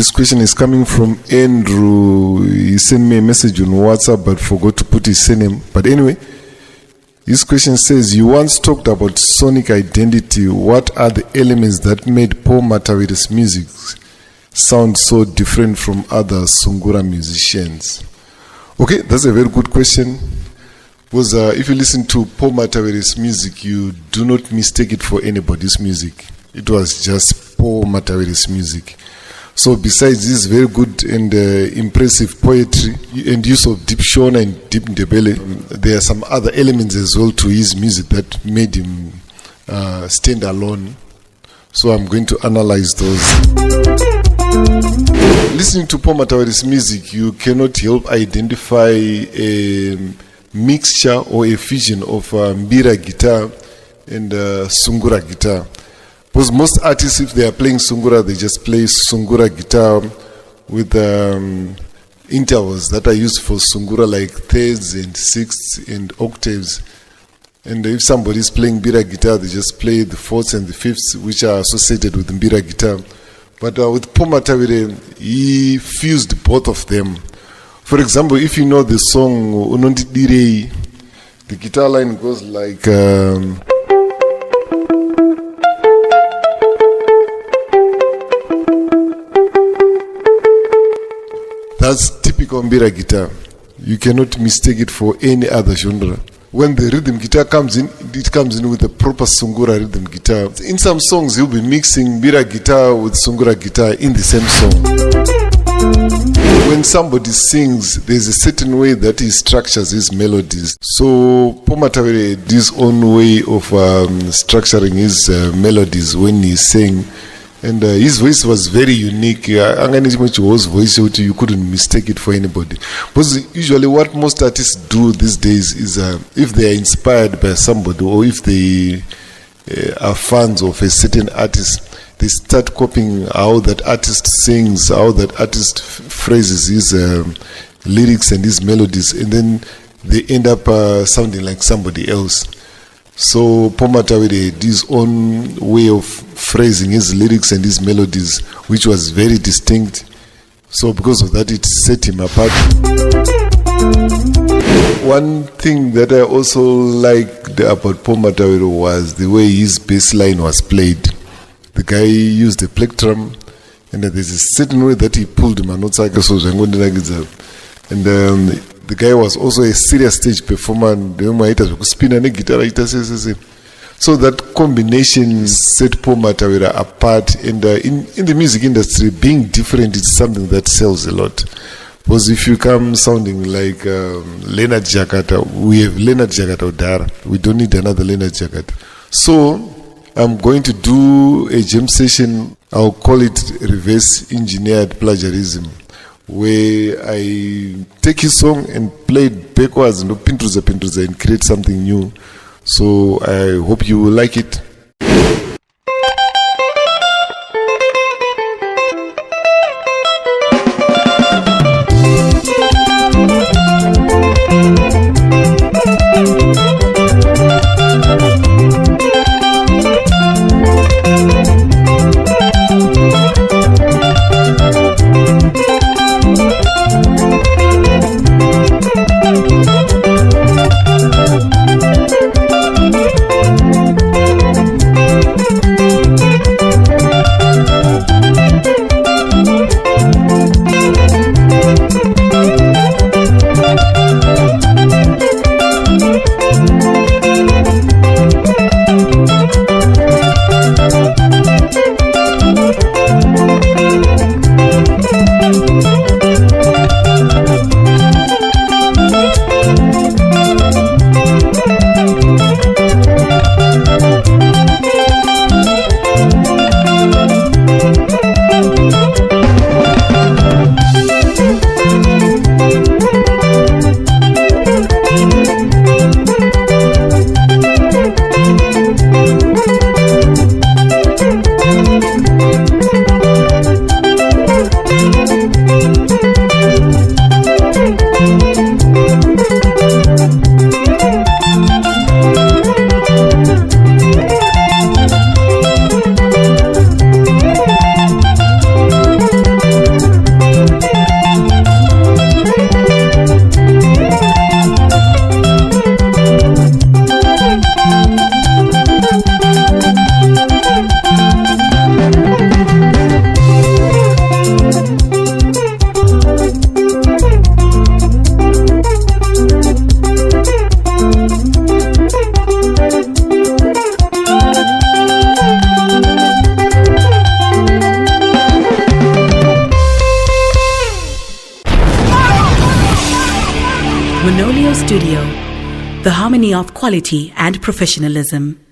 This question is coming from Andrew. He sent me a message on WhatsApp but forgot to put his surname. But anyway, this question says, you once talked about sonic identity. What are the elements that made Paul Matavire's music sound so different from other Sungura musicians? Okay, that's a very good question. Because if you listen to Paul Matavire's music, you do not mistake it for anybody's music. It was just Paul Matavire's music. So besides this very good and impressive poetry and use of deep Shona and deep Ndebele, there are some other elements as well to his music that made him stand alone. So I'm going to analyze those. Listening to Paul Matavire's music, you cannot help identify a mixture or a fusion of Mbira guitar and Sungura guitar. Because most artists, if they are playing Sungura, they just play Sungura guitar with intervals that are used for Sungura, like thirds and sixths and octaves. And if somebody is playing Mbira guitar, they just play the fourths and the fifths, which are associated with Mbira guitar. But with Paul Matavire, he fused both of them. For example, if you know the song Unondi Direi, the guitar line goes like that's typical Mbira guitar. You cannot mistake it for any other genre. When the rhythm guitar comes in, it comes in with a proper Sungura rhythm guitar. In some songs, you'll be mixing Mbira guitar with Sungura guitar in the same song. When somebody sings, there's a certain way that he structures his melodies. So Paul Matavire had his own way of structuring his melodies when he sang. And his voice was very unique. Voice, you couldn't mistake it for anybody. Because usually what most artists do these days is if they are inspired by somebody or if they are fans of a certain artist, they start copying how that artist sings, how that artist phrases his lyrics and his melodies, and then they end up sounding like somebody else. So Paul Matavire had his own way of phrasing his lyrics and his melodies, which was very distinct. So because of that, it set him apart. One thing that I also liked about Paul Matavire was the way his bass line was played. The guy used a plectrum, and there's a certain way that he pulled him. And the guy was also a serious stage performer. So that combination set Paul Matavire apart. And in the music industry, being different is something that sells a lot. Because if you come sounding like Leonard Jakata, we have Leonard Jakata Odara. We don't need another Leonard Jakata. So I'm going to do a jam session. I'll call it reverse engineered plagiarism, where I take his song and play it backwards and pintuza and create something new. So I hope you will like it. Studio, the harmony of quality and professionalism.